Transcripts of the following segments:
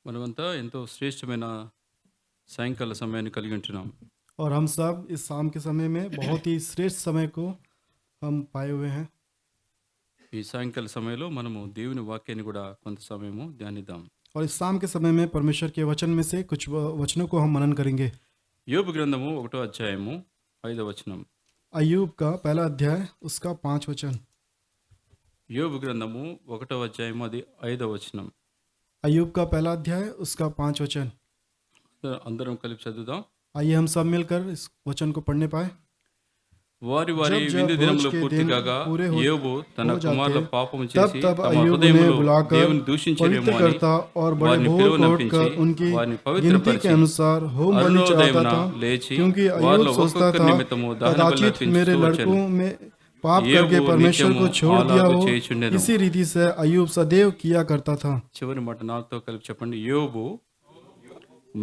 మనమంతా ఎంతో శ్రేష్టమైన సాయంకాల సమయాన్ని కలిగి ఉంటున్నాం. और हम सब इस शाम के समय में बहुत ही श्रेष्ठ समय को हम पाए हुए हैं। ఈ సాయంకాల సమయంలో మనము దేవుని వాక్యాన్ని కూడా కొంత సమయము ధ్యానిద్దాం. और इस शाम के समय में परमेश्वर के वचन में से कुछ वचनों को हम मनन करेंगे। యోబు గ్రంథము 1వ అధ్యాయము 5వ వచనం. अय्यूब का पहला अध्याय उसका 5 वचन। యోబు గ్రంథము 1వ అధ్యాయము అది 5వ వచనం. अय्यूब का पहला अध्याय उसका 5 वचन। అందరం కలిపి చదువుదాం. आइए हम सब मिलकर इस वचन को पढ़ने पाए। వారి వారి जब విందు भोज దినములు के పూర్తి दिन కాగా पूरे యోబు తన हो కుమారుల जाते, పాపము तब చేసి तब తమ अय्यूब హృదయములో उन्हें बुलाकर దేవుని पवित्र దూషించలేమో అని करता और बड़े వారిని भोर को పిలువనంపించి उठकर उनकी వారిని गिनती के పవిత్రపరిచి अनुसार होम बलि चढ़ाता అరుణోదయమున था, లేచి क्योंकि వారిలో अय्यूब सोचता ఒక్కొక్కరి था నిమిత్తము దహన బలులు कदाचित मेरे అర్పించుచూ వచ్చెను. लड़कों में पाप యోబు करके परमेश्वर को నిత్యము छोड़ दिया అలాగు हो। చేయుచుండెను. इसी रीति से अय्यूब सदैव किया करता था। చివరి మాట నాతో కలిపి చెప్పండి. యోబు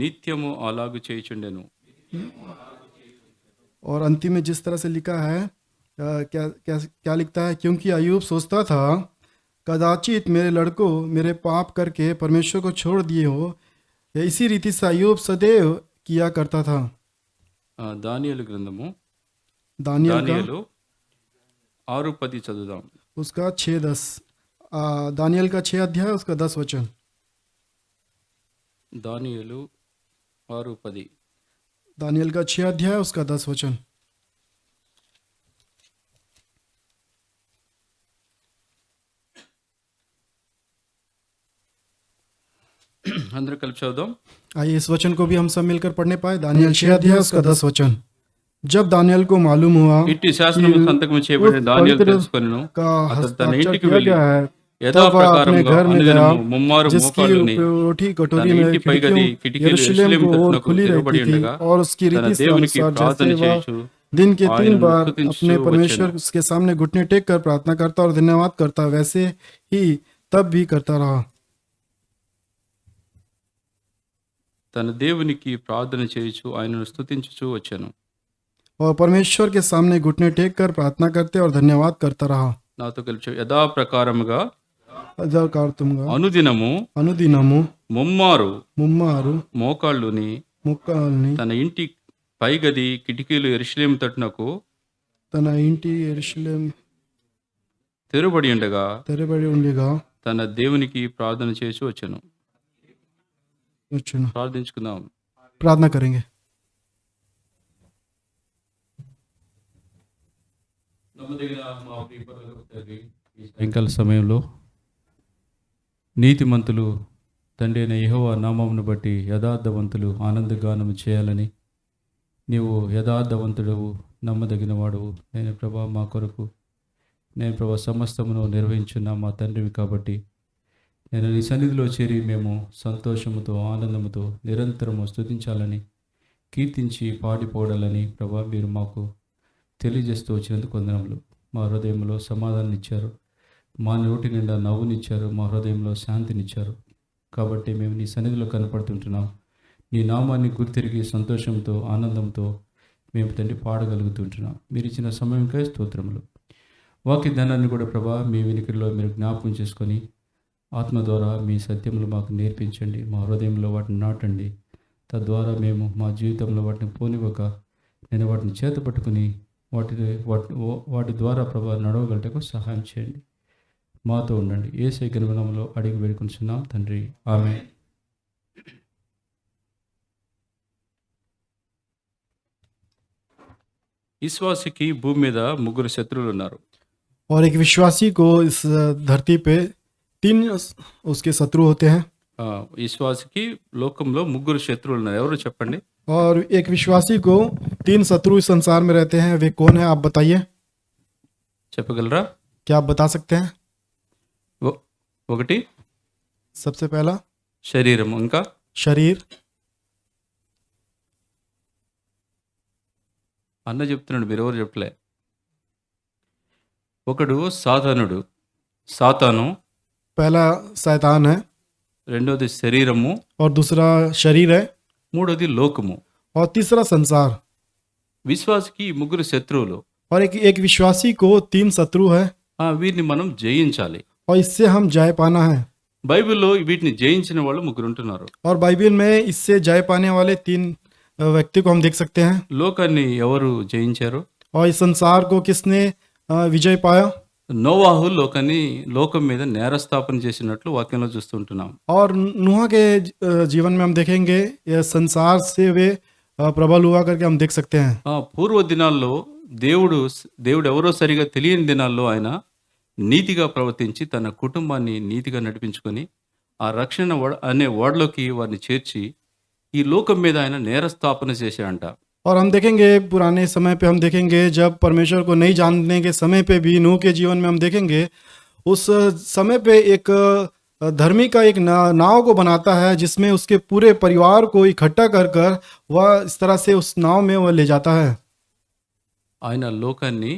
నిత్యము అలాగు చేయుచుండెను. और अंतिम में जिस तरह से लिखा है क्या क्या क्या लिखता है, क्योंकि अय्यूब सोचता था कदाचित मेरे लड़कों मेरे पाप करके परमेश्वर को छोड़ दिए हो। इसी रीति से अय्यूब सदैव किया करता था। దానియేలు గ్రంథము दानियल का దానియేలు 6:10 చదువుదాం. उसका 6:10। दानियल का 6 अध्याय उसका 10 वचन। దానియేలు 6:10. दानियल का 6 अध्याय उसका 10 वचन। అందరూ కలిపి చదువుదాం. आइए इस वचन को भी हम सब मिलकर पढ़ने पाए। दानियल 6 अध्याय उसका 10 वचन। जब दानियल को मालूम हुआ ఇట్టి శాసనము సంతకము చేయబడిన దానియేలు पवित्र తెలుసుకొనెను. का అతడు తన हस्ताक्षर ఇంటికి किया వెళ్ళి गया है, तब वह अपने యథాప్రకారముగా घर में गया, అనుదినము ముమ్మారు जिसकी మోకాళ్ళుని रोटी తన कटोरी में ఇంటి పైగది కిటికీలు यरूशलेम యెరూషలేము को ओर తట్టునకు खुली తెరవబడి रहती थी, ఉండగా और उसकी తన रीति से దేవునికి अनुसार ప్రార్థన जैसे वह చేయుచు दिन के 3 ఆయనను बार స్తుతించుచు अपने परमेश्वर వచ్చెను. के सामने घुटने टेक कर प्रार्थना करता और धन्यवाद करता, वैसे ही तब भी करता रहा। తన దేవునికి ప్రార్థన చేయుచు ఆయనను స్తుతించుచు వచ్చాను. और परमेश्वर के सामने घुटने टेक कर प्रार्थना करते और धन्यवाद करता रहा। నాతో కలిపి యథాప్రకారముగా అనుదినము అనుదినము ముమ్మారు ముమ్మారు మోకాళ్ళుని ముక్కాల్ని తన ఇంటి పైగది కిటికీలు యెరూషలేము తట్టునకు తన ఇంటి యెరూషలేం తెరవబడి ఉండగా తెరబడి ఉండగా తన దేవునికి ప్రార్థన చేసి వచ్చాను. వచ్చును। ప్రార్థించుకుందాం. प्रार्थना करेंगे। సాయంకాల సమయంలో నీతిమంతులు తండ్రి అయిన యెహోవా నామమును బట్టి యథార్థవంతులు ఆనందగానము చేయాలని నీవు యథార్థవంతుడవు నమ్మదగిన వాడవు. నేను ప్రభా మా కొరకు నేను ప్రభా సమస్తమును నిర్వహించున్న మా తండ్రివి కాబట్టి నేను నీ సన్నిధిలో చేరి మేము సంతోషముతో ఆనందముతో నిరంతరము స్తుతించాలని కీర్తించి పాడిపోవడాలని ప్రభా మీరు మాకు తెలియజేస్తూ వచ్చినందుకు వందనములు. మా హృదయంలో సమాధానం ఇచ్చారు, మా నోటి నిండా నవ్వునిచ్చారు, మా హృదయంలో శాంతినిచ్చారు. కాబట్టి మేము నీ సన్నిధిలో కనపడుతుంటున్నాం. నీ నామాన్ని గుర్తిరిగి సంతోషంతో ఆనందంతో మేము తండ్రి పాడగలుగుతుంటున్నాం. మీరు ఇచ్చిన సమయంకై స్తోత్రములు. వాక్య జ్ఞానాన్ని కూడా ప్రభా మీ వినికిడిలో మీరు జ్ఞాపకం చేసుకొని ఆత్మ ద్వారా మీ సత్యములు మాకు నేర్పించండి, మా హృదయంలో వాటిని నాటండి. తద్వారా మేము మా జీవితంలో వాటిని పోనివ్వక నేను వాటిని చేత పట్టుకుని వాటి ద్వారా ప్రభా నడవగలటకు సహాయం చేయండి. మాతో ఉండండి. యేసయ్య నామములో అడిగి వేడుకొనుచున్నాం తండ్రి, ఆమేన్. విశ్వాసికి భూమి మీద ముగ్గురు శత్రువులు ఉన్నారు. और एक विश्वासी को इस धरती पे 3 उसके शत्रु होते हैं। విశ్వాసికి లోకంలో ముగ్గురు శత్రువులు ఉన్నారు. ఎవరు చెప్పండి? और एक विश्वासी को 3 शत्रु इस संसार में रहते हैं, वे कौन है आप बताइए? చెప్పగలరా? क्या आप बता सकते हैं? ఒకటి सबसे पहला శరీరం, ఇంకా शरीर। అన్న చెప్తున్నాడు, మీరు ఎవరు చెప్పలే. ఒకడు సాతాను, पहला शैतान है, రెండోది శరీరము, और दूसरा शरीर है, మూడోది లోకము. और तीसरा संसार। విశ్వాసికి ఈ ముగ్గురు శత్రువులు. और एक विश्वासी को 3 शत्रु है, వీరిని మనం జయించాలి. और इससे हम जय पाना है। బైబిల్లో వీటిని జయించిన వాళ్ళు ముగ్గురు ఉంటున్నారు. और बाइबल में इससे जय पाने वाले 3 व्यक्ति को हम देख सकते हैं। లోకాన్ని ఎవరు జయించారు? और इस संसार को किसने विजय पाया? నోవాహు లోకం మీద నేరస్థాపన చేసినట్లు వాక్యంలో చూస్తుంటున్నాం. और नूह के जीवन में हम देखेंगे यह संसार से वे प्रबल हुआ करके हम देख सकते हैं। పూర్వ దినాల్లో దేవుడు ఎవరో సరిగా తెలియని దినాల్లో ఆయన నీతిగా ప్రవర్తించి తన కుటుంబాన్ని నీతిగా నడిపించుకొని ఆ రక్షణ అనే ఓడలోకి వారిని చేర్చి ఈ లోకం మీద ఆయన నేరస్థాపన చేశాడంట. और हम देखेंगे पुराने समय पे हम देखेंगे जब परमेश्वर को नहीं जानने के समय पे भी नूह के जीवन में हम देखेंगे उस समय पे एक धर्मी का एक नाव को बनाता है जिसमें उसके पूरे परिवार को इकट्ठा कर कर वह इस तरह से उस नाव में वह ले जाता है ఆయన లోకాన్ని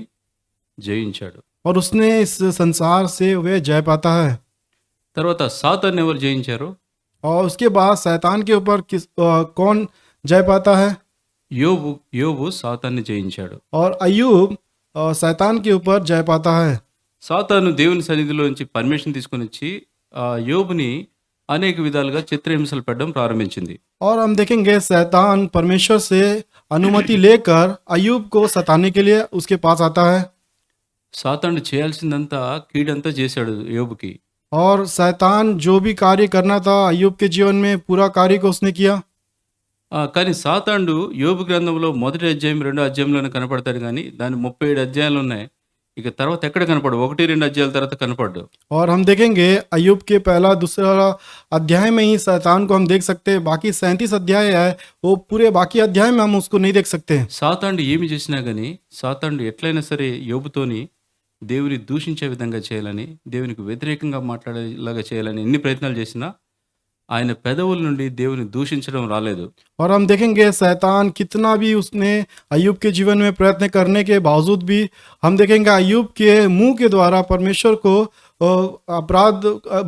జయించాడు. और उसने इस संसार से वह जय पाता है। తర్వాత సాతాన్ని ఎవరు జయించారు? और उसके बाद शैतान के ऊपर कौन जय पाता है? యోబు సాతాన్ని జయించాడు. और अय्यूब शैतान के ऊपर जय पाता है। సాతాను దేవుని సన్నిధిలో నుంచి పర్మిషన్ తీసుకొని వచ్చి యోబుని అనేక విధాలుగా చిత్రహింసలు పెట్టడం ప్రారంభించింది. और हम देखेंगे शैतान परमेश्वर से अनुमति लेकर अय्यूब को सताने के लिए उसके पास आता है। సాతాను చేయాల్సిందంతా కీడంతా చేశాడు యోబుకి. और शैतान जो भी कार्य करना था अय्यूब के जीवन में पूरा कार्य को उसने किया। కానీ సాతానుడు యోబు గ్రంథంలో 1వ అధ్యాయం 2వ అధ్యాయంలోనే కనపడతాడు, కానీ దాని 37 అధ్యాయాలు ఉన్నాయి. ఇక తర్వాత ఎక్కడ కనపడు? 1-2 అధ్యాయాల తర్వాత కనపడ్డు. और हम देखेंगे अय्यूब के पहला दूसरा अध्याय में ही शैतान को हम देख सकते हैं। बाकी 37 अध्याय है, वो पूरे बाकी अध्याय में हम उसको नहीं देख सकते। సాతానుడు ఏమి చేసినా కానీ సాతానుడు ఎట్లయినా సరే యోబుతోని దేవుని దూషించే విధంగా చేయాలని, దేవునికి వ్యతిరేకంగా మాట్లాడేలాగా చేయాలని ఎన్ని ప్రయత్నాలు చేసినా ఆయన పెదవుల నుండి దేవుని దూషించడం రాలేదు. और हम देखेंगे शैतान कितना भी उसने अय्यूब के जीवन में प्रयत्न करने के बावजूद भी हम देखेंगे अय्यूब के मुंह के द्वारा परमेश्वर को अपराध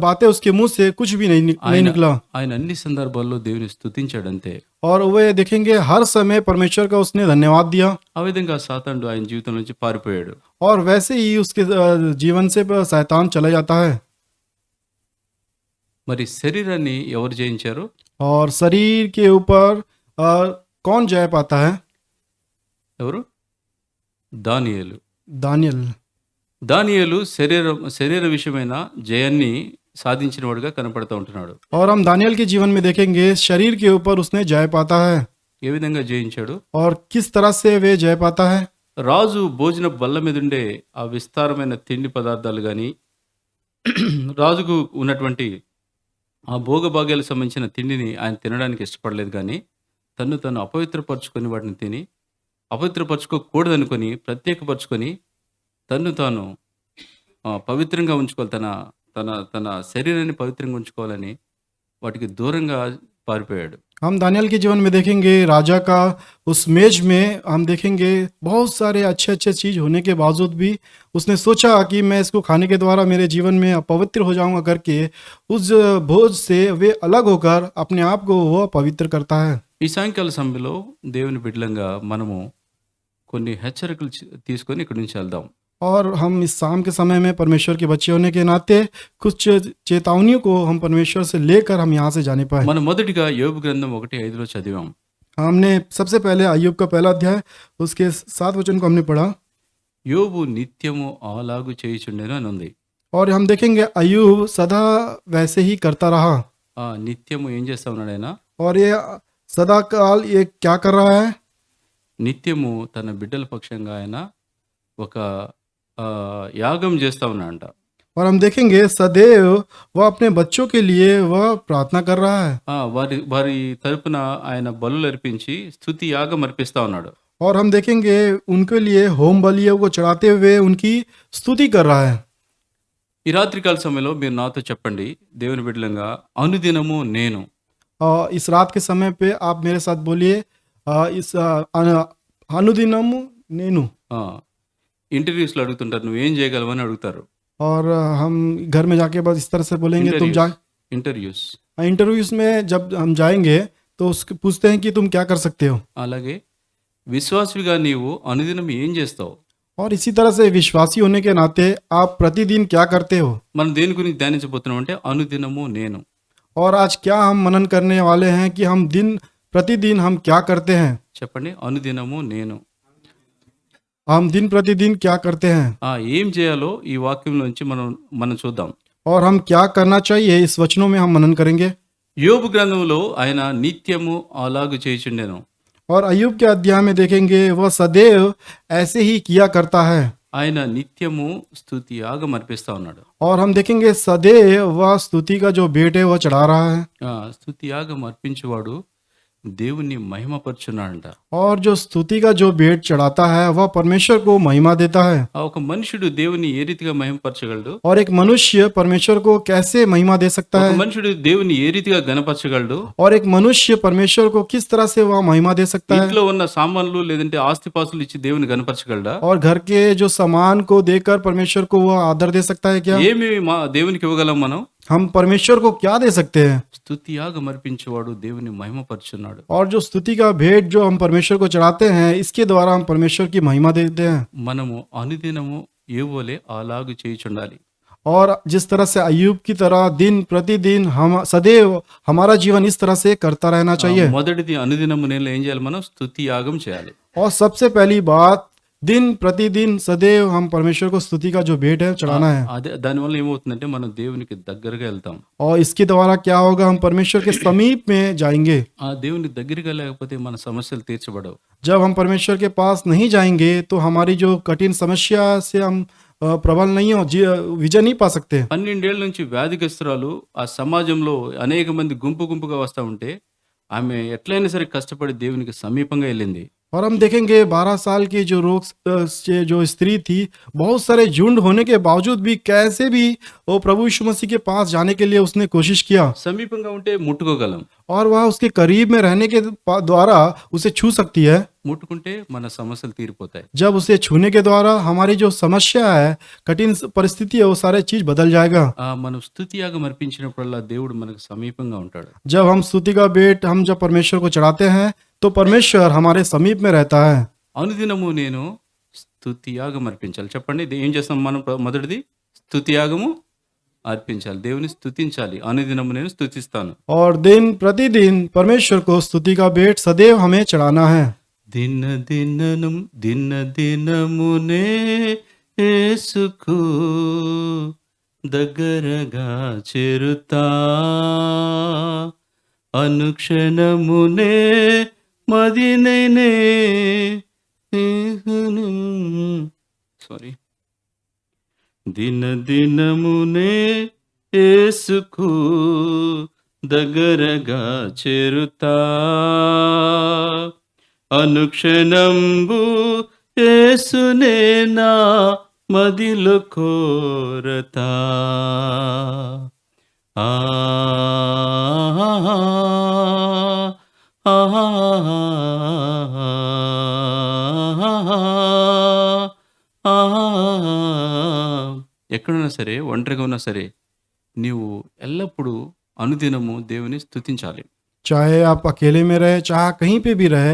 बातें उसके मुंह से कुछ भी नहीं निकला। ఆయన అన్ని సందర్భాల్లో దేవుని స్తుతించాడు అంతే. और वे देखेंगे हर समय परमेश्वर का उसने धन्यवाद दिया। ఆ విధంగా సాతానుడు ఆయన జీవితం నుంచి పారిపోయాడు. और वैसे ही उसके जीवन से शैतान चला जाता है। మరి శరీరాన్ని ఎవరు జయించారు? और शरीर के ऊपर कौन जय पाता है? ఎవరు? దానియేలు. दानियल శరీర విషయమైన జయాన్ని సాధించిన వాడుగా కనపడతా ఉంటున్నాడు. और हम दानियल के जीवन में देखेंगे शरीर के ऊपर उसने जय पाता है। ఏ విధంగా జయించాడు? और किस तरह से वे जय पाता है? రాజు భోజన బల్ల మీద ఉండే ఆ విస్తారమైన తిండి పదార్థాలు కానీ రాజుకు ఉన్నటువంటి ఆ భోగభాగ్యాలకు సంబంధించిన తిండిని ఆయన తినడానికి ఇష్టపడలేదు, కానీ తను అపవిత్రపరచుకొని వాటిని తిని అపవిత్రపరచుకోకూడదనుకొని ప్రత్యేకపరచుకొని తాను పవిత్రంగా ఉంచుకోవాలి, తన శరీరాన్ని పవిత్రంగా ఉంచుకోవాలని వాటికి దూరంగా పారిపోయాడు. हम दानियल के जीवन में देखेंगे राजा का उस मेज में हम देखेंगे बहुत सारे अच्छे चीज होने के बावजूद भी उसने सोचा कि मैं इसको खाने के द्वारा मेरे जीवन में अपवित्र हो जाऊंगा करके उस भोज से वे अलग होकर अपने आप को वो पवित्र करता है। ఈ సాయంకాల సమయంలో దేవుని బిడ్డలంగా మనము కొన్ని హెచ్చరికలు తీసుకొని ఇక్కడి నుంచి వెళ్దాం. और हम इस शाम के समय में परमेश्वर के बच्चे होने के नाते कुछ चेतावनियों को हम परमेश्वर से लेकर हम यहाँ से जाने पाए। మనం మొదటిగా యోబు గ్రంథం 1:5 చదివాం. हमने सबसे पहले अय्यूब का पहला अध्याय उसके 7 वचन को हमने पढ़ा। యోబు నిత్యము అలాగు చేయుచుండెను అని ఉంది. और हम देखेंगे अय्यूब सदा वैसे ही करता रहा। నిత్యము ఏం చేస్తా ఉన్నాడు ఆయన? और ये सदा काल ये क्या कर रहा है? నిత్యము తన బిడ్డల పక్షంగా ఆయన ఒక యాగం చేస్తా ఉన్నాడంట. और हम देखेंगे सदैव वह अपने बच्चों के लिए वह प्रार्थना कर रहा है। వారి తరపున ఆయన బలులు అర్పించి స్తుతి యాగం అర్పిస్తా ఉన్నాడు. और हम देखेंगे उनके लिए होम बलियों को चढ़ाते हुए उनकी स्तुति कर रहा है। ఈ రాత్రికాల సమయంలో మీరు నాతో చెప్పండి, దేవుని బిడ్డలంగా అనుదినము నేను. इस रात के समय पे आप मेरे साथ बोलिए इस अनुदिनम नेनु। ఇంటర్వ్యూస్లో అడుగుతుంటారు, నువ్వేం చేయగలవని అడుగుతారు. और हम घर में जाके बस इस तरह से बोलेंगे तुम इंटरव्यूज में जब हम जाएंगे तो उसके पूछते हैं कि तुम क्या कर सकते हो। అలాగే విశ్వాసుడిగా నీవు అనుదినం ఏం చేస్తావు? और इसी तरह से विश्वासी होने के नाते आप प्रतिदिन क्या करते हो? మనం దేని గురించి ధ్యానించబోతున్నాం అంటే అనుదినము నేను. और आज क्या हम मनन करने वाले हैं कि हम प्रतिदिन हम क्या करते हैं? చెప్పండి, అనుదినము నేను. हम दिन प्रतिदिन क्या करते हैं ఏం చేయాలో ఈ వాక్యంలోంచి మనం చూద్దాం. और हम क्या करना चाहिए इस वचनों में हम मनन करेंगे। యోబు గ్రంథంలో ఆయన నిత్యము అలాగు చేయుచుండెను. और अय्यूब के अध्याय में देखेंगे वह सदैव ऐसे ही किया करता है। ఆయన నిత్యము స్తుతి యాగం అర్పిస్తా ఉన్నాడు. और हम देखेंगे सदैव वह स्तुति का जो भेंट है वह चढ़ा रहा है। స్తుతి యాగం అర్పించేవాడు దేవుని మహిమపరచున్నాడంట. और जो स्तुति का जो भेंट चढ़ाता है वह परमेश्वर को महिमा देता है। ఒక మనుషుడు దేవుని ఏ రీతిగా మహిమపరచగలడు? और एक मनुष्य परमेश्वर को कैसे महिमा दे सकता ఒక है? మనుషుడు దేవుని ఏ రీతిగా గణపరచగలడు? और एक मनुष्य परमेश्वर को किस तरह से वह महिमा दे सकता है? ఇంట్లో ఉన్న సామాన్లు లేదంటే ఆస్తిపాస్తులు ఇచ్చి దేవుని గణపరచగలడా? और घर के जो सामान को देकर परमेश्वर को वह आदर दे सकता है क्या? ఏమి దేవునికి ఇవ్వగలం మనం? हम परमेश्वर को क्या दे सकते हैं? స్తుతి యాగం అర్పించేవాడు దేవుని మహిమపరచున్నాడు. और जो स्तुति का भेंट जो हम परमेश्वर को चढ़ाते हैं इसके द्वारा हम परमेश्वर की महिमा देते हैं। మనము అనుదినము ఏవోలే అలాగు చేయుచుండాలి. और जिस तरह से अय्यूब की तरह दिन प्रतिदिन हम सदैव हमारा जीवन इस तरह से करता रहना चाहिए। మొదటిది అనుదినము నేను ఏం చేయాలి? మనం స్తుతి యాగం చేయాలి. और सबसे पहली बात दिन प्रतिदिन सदैव हम परमेश्वर को स्तुति का जो भेंट है चढ़ाना है। అదే దానివల్ల ఏమవుతుందంటే మనం దేవునికి దగ్గరగా వెళ్తాం. और इसके द्वारा क्या होगा? हम परमेश्वर के समीप में जाएंगे। ఆ దేవునికి దగ్గరగా లేకపోతే మన సమస్యలు తీర్చబడవు. जब हम परमेश्वर के पास नहीं जाएंगे तो हमारी जो कठिन समस्या से हम प्रबल नहीं हो विजय नहीं पा सकते। 12 ఏళ్ల నుంచి వ్యాధిగ్రస్తురాలు ఆ సమాజంలో అనేక మంది గుంపుగా వస్తూ ఉంటే ఆమె ఎట్లయినా సరే కష్టపడి దేవునికి సమీపంగా వెళ్ళింది. और हम देखेंगे 12 साल की जो रोग से जो स्त्री थी, बहुत सारे झुंड होने के बावजूद भी कैसे भी वो प्रभु यीशु मसीह के पास जाने के लिए उसने कोशिश किया। సమీపంగా ఉంటే ముట్టుకోగలం. और वह उसके करीब में रहने के द्वारा उसे छू सकती है। ముట్టుకుంటే మన సమస్యలు తీరిపోతాయి. जब उसे छूने के द्वारा हमारी जो समस्या है, कठिन परिस्थिति है, वो सारे चीज बदल जाएगा। మనం స్తుతి యాగం అర్పించినప్పుడల్లా దేవుడు మనకు సమీపంగా ఉంటాడు. जब हम स्तुति का भेंट हम जब परमेश्वर को चढ़ाते हैं तो परमेश्वर हमारे समीप में रहता है। అనుదినము నేను స్తుతి యాగం అర్పించాలి. చెప్పండి, ఇది ఏం చేస్తాం మనం? మొదటిది స్తుతి యాగము అర్పించాలి, దేవుని స్తుతించాలి. అనుదినము నేను స్తుతిస్తాను. और दिन प्रतिदिन परमेश्वर को स्तुति का भेंट सदैव हमें चढ़ाना है। దినమునే యేసుకు దగ్గరగా చేరుతా, అనుక్షణమునే మదినైనే దినమునే యేసుకు దగ్గరగా చేరుతా, అనుక్షణంబు యేసునే నా మదిలో కోరతా. ఆ ఎక్కడున్నా సరే, ఒంటరిగా ఉన్నా సరే, నీవు ఎల్లప్పుడూ అనుదినము దేవుని స్తుతించాలి. चाहे आप अकेले में रहे, चाहे कहीं पे भी रहे,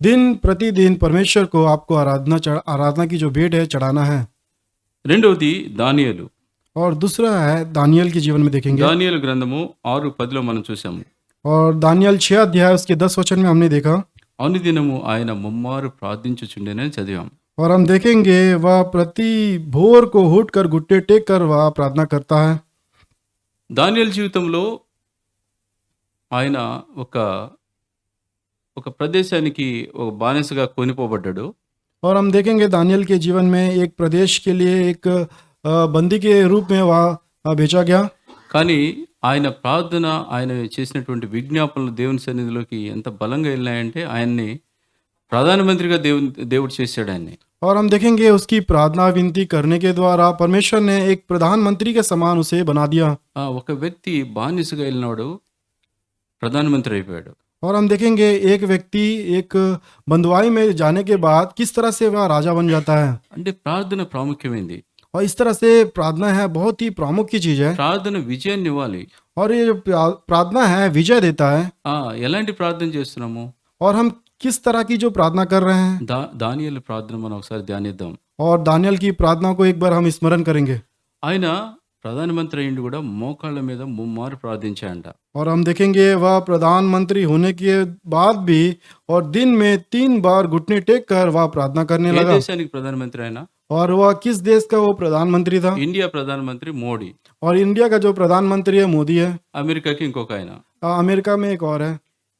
दिन प्रतिदिन परमेश्वर को आपको आराधना की जो भेंट है चढ़ाना है। రెండవది దానియేలు. और दूसरा है दानियल के जीवन में देखेंगे। దానియేలు గ్రంథము 6:10 మనం చూసాము. और दानियल 6 अध्याय उसके 10 वचन में हमने देखा। అనుదినము ఆయన ముమ్మారు ప్రార్థించుచుండెనని చదివాం. और हम देखेंगे वह प्रति भोर को उठ कर घुट्टे टेक कर वह प्रार्थना करता है। దానియేలు జీవితంలో ఆయన ఒక ప్రదేశానికి ఒక బానిసగా కొనిపోబడ్డాడు. और हम देखेंगे दानियल के जीवन में एक प्रदेश के लिए एक बंदी के रूप में वह भेजा गया। కానీ ఆయన ప్రార్థన, ఆయన చేసినటువంటి విజ్ఞాపనలు దేవుని సన్నిధిలోకి ఎంత బలంగా వెళ్ళినాయంటే ఆయన్ని ప్రధానమంత్రిగా దేవుడు చేశాడు ఆయన్ని. और हम देखेंगे उसकी प्रार्थना विनती करने के द्वारा परमेश्वर ने एक प्रधानमंत्री के समान उसे बना दिया। ఒక వ్యక్తి బానిసగా వెళ్ళినాడు, ప్రధానమంత్రి అయిపోయాడు. और हम देखेंगे एक व्यक्ति एक बंधुआई में जाने के बाद किस तरह से वह राजा बन जाता है। అంటే ప్రార్థన ప్రాముఖ్యమైంది. और इस तरह से प्रार्थना है बहुत ही प्रामुख्य चीज है। ప్రార్థన విజయాన్ని ఇవ్వాలి. और ये जो प्रार्थना है विजय देता है। ఎలాంటి ప్రార్థన చేస్తున్నాము? और हम किस तरह की जो प्रार्थना कर रहे हैं। దానియేలు ప్రార్థన మనం ఒకసారి ధ్యానిద్దాం. और दानियल की प्रार्थना को एक बार हम स्मरण करेंगे ఆయన ప్రధానమంత్రి అయ్యిండి కూడా మోకాళ్ళ మీద ముమ్మారు ప్రార్థించాయంట. और हम देखेंगे वह प्रधानमंत्री होने के बाद भी और दिन में 3 बार घुटने टेक कर वह प्रार्थना करने ఏ लगा। దేశానికి ప్రధానమంత్రి ఆయన? और वह किस देश का वो प्रधानमंत्री था? ఇండియా ప్రధానమంత్రి మోడీ. और इंडिया का जो प्रधानमंत्री है मोदी है। అమెరికాకి ఇంకొక ఆయన. अमेरिका में एक और है।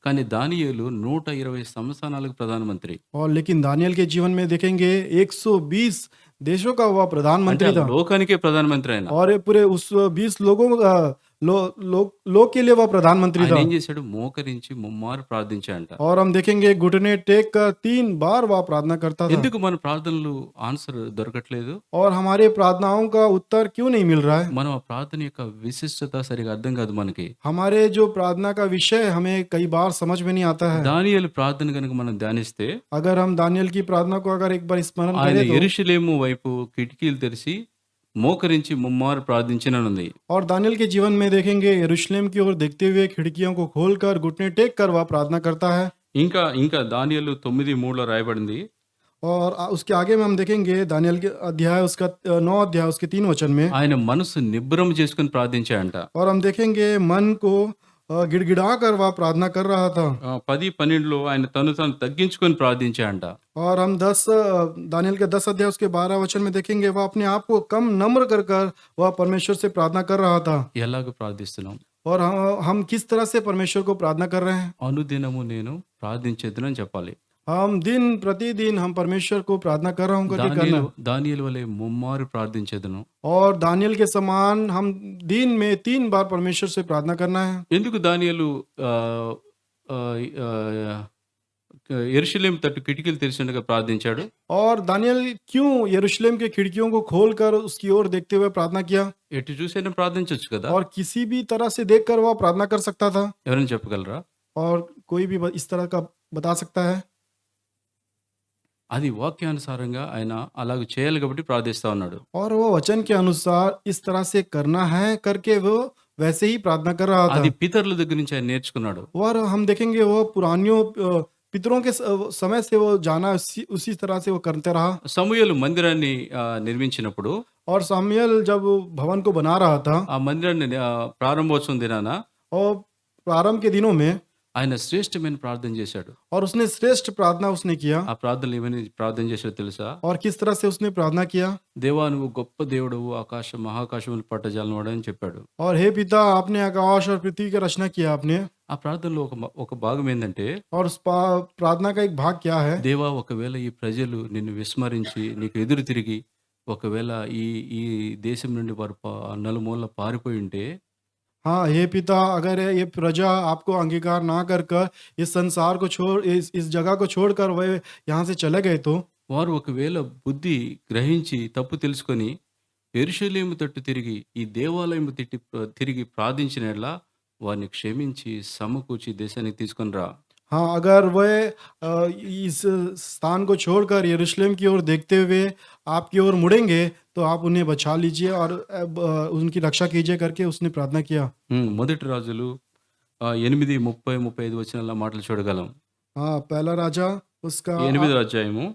కానీ దానియేలు 120 సంవత్సరాలకు ప్రధానమంత్రి. और लेकिन दानियल के जीवन में देखेंगे 120 देशों का वह అంటే प्रधानमंत्री था। లోకానికే ప్రధానమంత్రి ఆయన. और ये पूरे उस 20 लोगों का लोग के लिए वह प्रधानमंत्री ఆయన था। ఏం చేశాడు? మోకరించి ముమ్మారు ప్రార్థించాడంట. और हम देखेंगे घुटने टेक कर 3 बार वह प्रार्थना करता था। ఎందుకు మన ప్రార్థనలు ఆన్సర్ దొరకట్లేదు? और हमारे प्रार्थनाओं का उत्तर क्यों नहीं मिल रहा है? మనం ఆ ప్రార్థన యొక్క విశిష్టత సరిగా అర్థం కాదు మనకి. हमारे जो प्रार्थना का विषय हमें कई बार समझ में नहीं आता है। దానియేలు ప్రార్థన కనుక మనం ధ్యానిస్తే अगर हम दानियल की प्रार्थना को अगर एक बार स्मरण ఆయన करें तो యెరూషలేము వైపు కిటికీలు తెరిచి మోకరించి ముమ్మారు ప్రార్థించిననుంది. और दानियल के जीवन में देखेंगे यरूशलेम की ओर देखते हुए खिड़कियों को खोलकर घुटने टेक कर वह प्रार्थना करता है। ఇంకా దానియేలు 9:3 రాయబడింది. और उसके आगे में हम देखेंगे दानियल के अध्याय उसका 9 अध्याय उसके 3 वचन में। ఆయన మనసు నిబ్బరం చేసుకుని ప్రార్థించాడంట. और हम देखेंगे मन को गिड़गिड़ा कर वह प्रार्थना कर रहा था। 10-12లో ఆయన తను తగ్గించుకొని ప్రార్థించాడంట. और हम 10 दानियल के 10 अध्याय उसके 12 वचन में देखेंगे वह अपने आप को कम नम्र कर कर वह परमेश्वर से प्रार्थना कर रहा था। ఎలాగ ప్రార్థిస్తున్నాం? और हम किस तरह से परमेश्वर को प्रार्थना कर रहे हैं? అనుదినము నేను ప్రార్థించేదనని చెప్పాలి. हम दिन प्रतिदिन हम परमेश्वर को प्रार्थना कर रहा हूँ करके करना। దానియేలు వలె ముమ్మారు ప్రార్థించేదను. और दानियल के समान हम दिन में 3 बार परमेश्वर से प्रार्थना करना है। ఎందుకు దానియేలు యెరూషలేము తట్టు కిటికీలు తెరిచినట్టుగా ప్రార్థించాడు? और दानियल क्यों यरूशलेम के खिड़कियों को खोलकर उसकी ओर देखते हुए प्रार्थना किया? ఎటు చూసైనా ప్రార్థించొచ్చు కదా. और किसी भी तरह से देखकर वह प्रार्थना कर सकता था। ఎవరైనా చెప్పగలరా? और कोई भी इस तरह का बता सकता है? అది వాక్యానుసారంగా ఆయన అలాగ చేయాలి కాబట్టి ప్రార్థిస్తా ఉన్నాడు. और वो वचन के अनुसार इस तरह से करना है करके वो वैसे ही प्रार्थना कर रहा था। అది పితరుల దగ్గర నుంచి ఆయన నేర్చుకున్నాడు. और हम देखेंगे वो पुरानियों पितरों के समय से वो जाना उसी तरह से वो करते रहा। సమూయేలు మందిరాన్ని నిర్మించినప్పుడు और सामुएल जब भवन को बना रहा था ఆ మందిరాన్ని ప్రారంభోత్సవం దినాన और प्रारंभ के दिनों में ఆయన శ్రేష్టమైన ప్రార్థన చేశాడు. और उसने श्रेष्ठ प्रार्थना उसने किया। ఆ ప్రార్థనలు ఏమని ప్రార్థన చేశాడో తెలుసా? और किस तरह से उसने प्रार्थना किया? దేవా నువ్వు గొప్ప దేవుడవు, మహాకాశములు పట్టజాలనవాడు అని చెప్పాడు. और हे पिता आपने आकाश और पृथ्वी की रचना किया आपने। ఆ ప్రార్థనలో ఒక భాగం ఏంటంటే, और उस प्रार्थना का एक भाग क्या है? దేవా ఒకవేళ ఈ ప్రజలు నిన్ను విస్మరించి నీకు ఎదురు తిరిగి ఒకవేళ ఈ ఈ దేశం నుండి వారు నలుమూలల పారిపోయి ఉంటే, हाँ हे पिता अगर ये प्रजा आपको अंगीकार ना कर कर इस संसार को छोड़ इस जगह को छोड़कर वे यहाँ से चले गए तो వారు ఒకవేళ బుద్ధి గ్రహించి తప్పు తెలుసుకొని యెరూషలేము తట్టు తిరిగి ఈ దేవాలయం తిరిగి ప్రార్థించిన యెడల వారిని క్షమించి సమకూర్చి దేశానికి తీసుకొని రా. हाँ अगर वे इस स्थान को छोड़कर यरूशलेम की ओर देखते हुए आपकी ओर मुड़ेंगे तो आप उन्हें बचा लीजिए और उनकी रक्षा कीजिए करके उसने प्रार्थना किया। మొదటి రాజులు 8:30-35 వచనాల మాటలు చూడగలం. हाँ पहला राजा उसका 8వ అధ్యాయము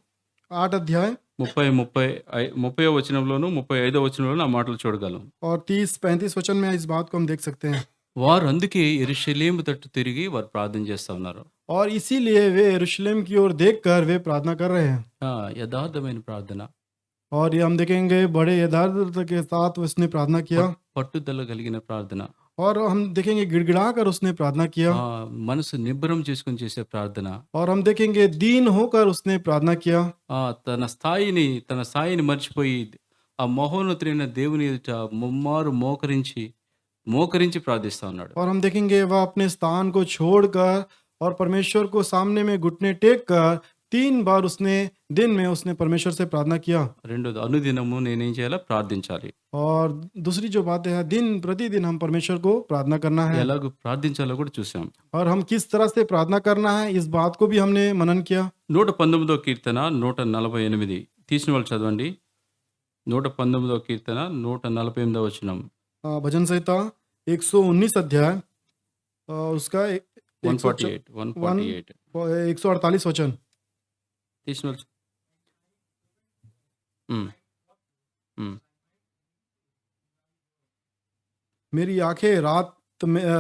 8 अध्याय 30 వచనంలోను 35వ వచనంలోను ఆ మాటలు చూడగలం. और 30-35 वचन में इस बात को हम देख सकते हैं। వారు అందుకే యెరూషలేము తట్టు తిరిగి వారు ప్రార్థన చేస్తా ఉన్నారు. और इसीलिए वे यरूशलेम की ओर देखकर वे प्रार्थना कर रहे हैं। యథార్థమైన ప్రార్థన, और ये हम देखेंगे बड़े यथार्थ के साथ उसने प्रार्थना किया। పట్టుదల కలిగిన ప్రార్థన, और हम देखेंगे गिड़गिड़ा कर उसने प्रार्थना किया। మనసు నిబ్బరం చేసుకొని చేసే ప్రార్థన। और हम देखेंगे दीन होकर उसने प्रार्थना किया। తన స్థాయిని మర్చిపోయి ఆ మహోన్నతుడైన దేవుని ఎదుట ముమ్మారు మోకరించి ప్రార్థిస్తా ఉన్నాడు. और हम देखेंगे वह अपने स्थान को छोड़कर और परमेश्वर को सामने में घुटने टेक कर 3 बार उसने दिन में उसने परमेश्वर से प्रार्थना किया। రెండోది అనుదినము నేనేం చేయాలా? ప్రార్థించాలి. और दूसरी जो बात है दिन प्रतिदिन हम परमेश्वर को प्रार्थना करना है। ఎలాగ ప్రార్థించాలో కూడా చూసాం. और हम किस तरह से प्रार्थना करना है इस बात को भी हमने मनन किया। 119వ కీర్తన 148 తీసిన వాళ్ళు చదవండి. 119వ కీర్తన 148వ వచనం. भजन संहिता 119 अध्याय उसका 148 148 वचन తీసిన వాళ్ళు ఉమ్, ఉమ్. मेरी आंखें